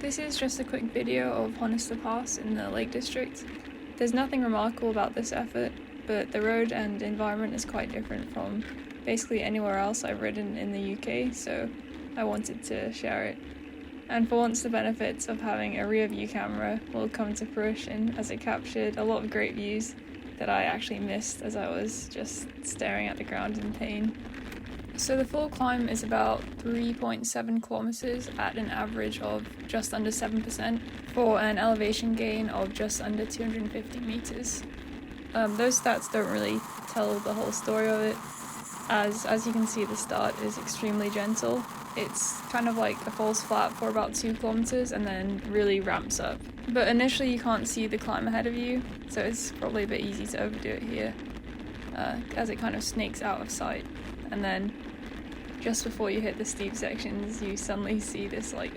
This is just a quick video of Honister Pass in the Lake District. There's nothing remarkable about this effort, but the road and environment is quite different from basically anywhere else I've ridden in the UK, so I wanted to share it. And for once, the benefits of having a rear view camera will come to fruition, as it captured a lot of great views that I actually missed as I was just staring at the ground in pain. So the full climb is about 3.7 kilometers at an average of just under 7% for an elevation gain of just under 250 meters. Those stats don't really tell the whole story of it, as you can see, the start is extremely gentle. It's kind of like a falls flat for about 2 kilometers and then really ramps up. But initially you can't see the climb ahead of you, so it's probably a bit easy to overdo it here, as it kind of snakes out of sight. And then just before you hit the steep sections, you suddenly see this like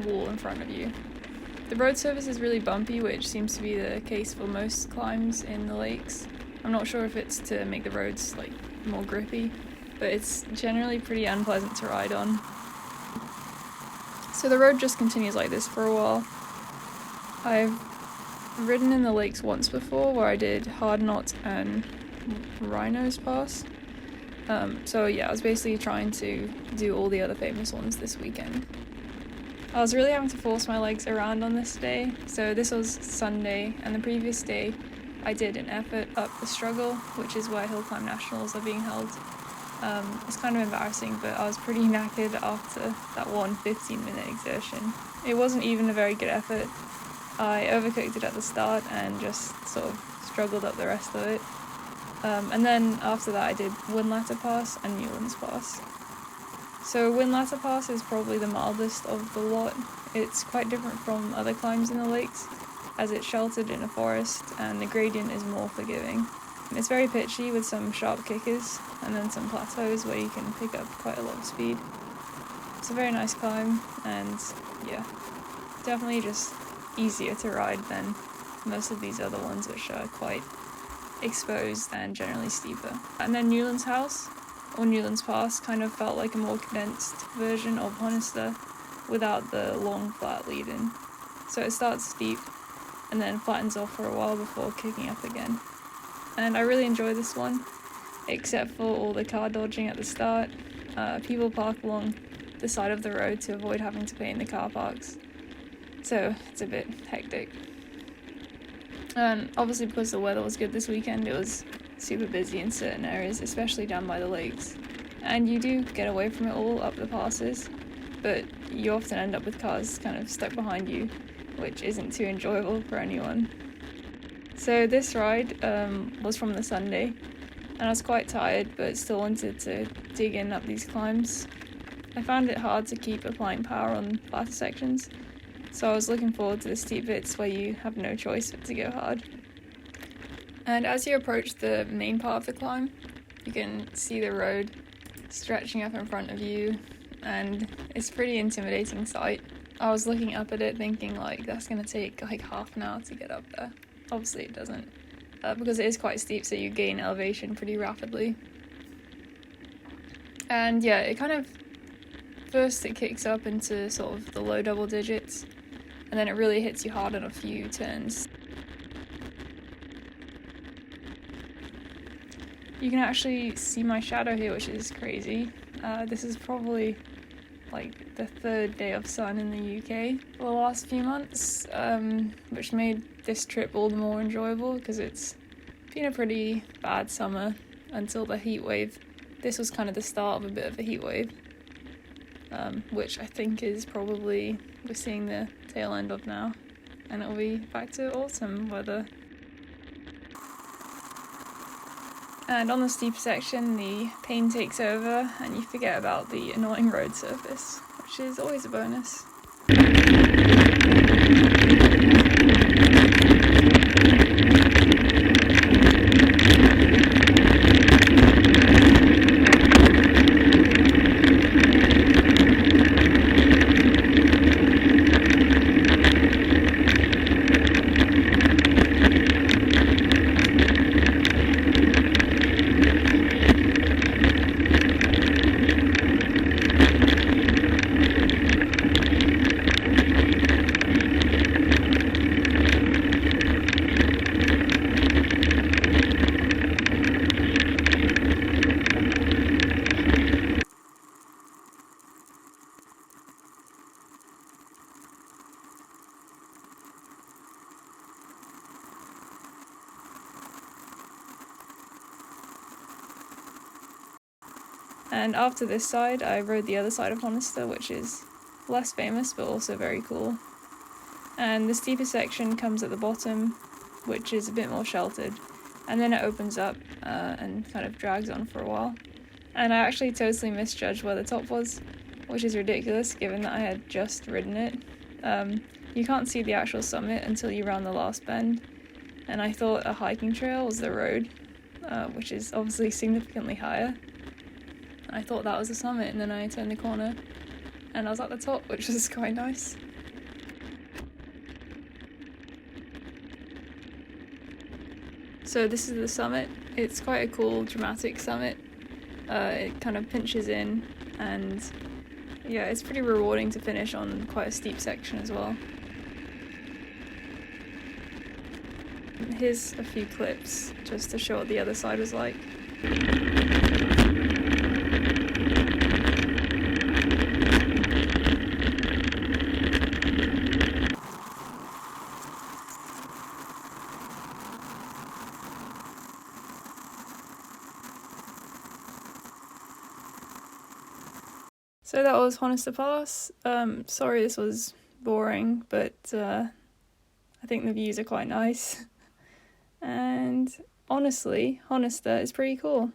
wall in front of you. The road surface is really bumpy, which seems to be the case for most climbs in the lakes. I'm not sure if it's to make the roads like more grippy, but it's generally pretty unpleasant to ride on. So the road just continues like this for a while. I've ridden in the lakes once before where I did Hard Knot and Rhinos Pass. So yeah, I was basically trying to do all the other famous ones this weekend. I was really having to force my legs around on this day. So this was Sunday, and the previous day I did an effort up the Struggle, which is where Hill Climb Nationals are being held. It's kind of embarrassing, but I was pretty knackered after that one 15-minute exertion. It wasn't even a very good effort. I overcooked it at the start and just sort of struggled up the rest of it. And then after that I did Windlatter Pass and Newlands Pass. So Windlatter Pass is probably the mildest of the lot. It's quite different from other climbs in the lakes, as it's sheltered in a forest and the gradient is more forgiving. It's very pitchy with some sharp kickers and then some plateaus where you can pick up quite a lot of speed. It's a very nice climb and yeah, definitely just easier to ride than most of these other ones, which are quite exposed and generally steeper. And then Newlands House, or Newlands Pass, kind of felt like a more condensed version of Honister without the long flat lead-in. So it starts steep and then flattens off for a while before kicking up again. And I really enjoy this one, except for all the car dodging at the start. People park along the side of the road to avoid having to pay in the car parks, so it's a bit hectic. And obviously because the weather was good this weekend, it was super busy in certain areas, especially down by the lakes. And you do get away from it all up the passes, but you often end up with cars kind of stuck behind you, which isn't too enjoyable for anyone. So this ride was from the Sunday, and I was quite tired but still wanted to dig in up these climbs. I found it hard to keep applying power on flatter sections, so I was looking forward to the steep bits where you have no choice but to go hard. And as you approach the main part of the climb, you can see the road stretching up in front of you, and it's a pretty intimidating sight. I was looking up at it thinking like that's going to take like half an hour to get up there. Obviously it doesn't, because it is quite steep, so you gain elevation pretty rapidly. And yeah, it kind of, first it kicks up into sort of the low double digits, and then it really hits you hard on a few turns. You can actually see my shadow here, which is crazy. This is probably like the third day of sun in the UK for the last few months, which made this trip all the more enjoyable because it's been a pretty bad summer until the heat wave. This was kind of the start of a bit of a heat wave, which I think is probably we're seeing the tail end of now, and it'll be back to autumn weather. And on the steep section, the pain takes over and you forget about the annoying road surface, which is always a bonus. And after this side, I rode the other side of Honister, which is less famous but also very cool. And the steeper section comes at the bottom, which is a bit more sheltered, and then it opens up and kind of drags on for a while. And I actually totally misjudged where the top was, which is ridiculous given that I had just ridden it. You can't see the actual summit until you round the last bend, and I thought a hiking trail was the road, which is obviously significantly higher. I thought that was the summit, and then I turned the corner and I was at the top, which was quite nice. So this is the summit. It's quite a cool, dramatic summit. It kind of pinches in, and yeah, it's pretty rewarding to finish on quite a steep section as well. Here's a few clips just to show what the other side was like. So that was Honister Pass. Sorry this was boring, but I think the views are quite nice. And honestly, Honister is pretty cool.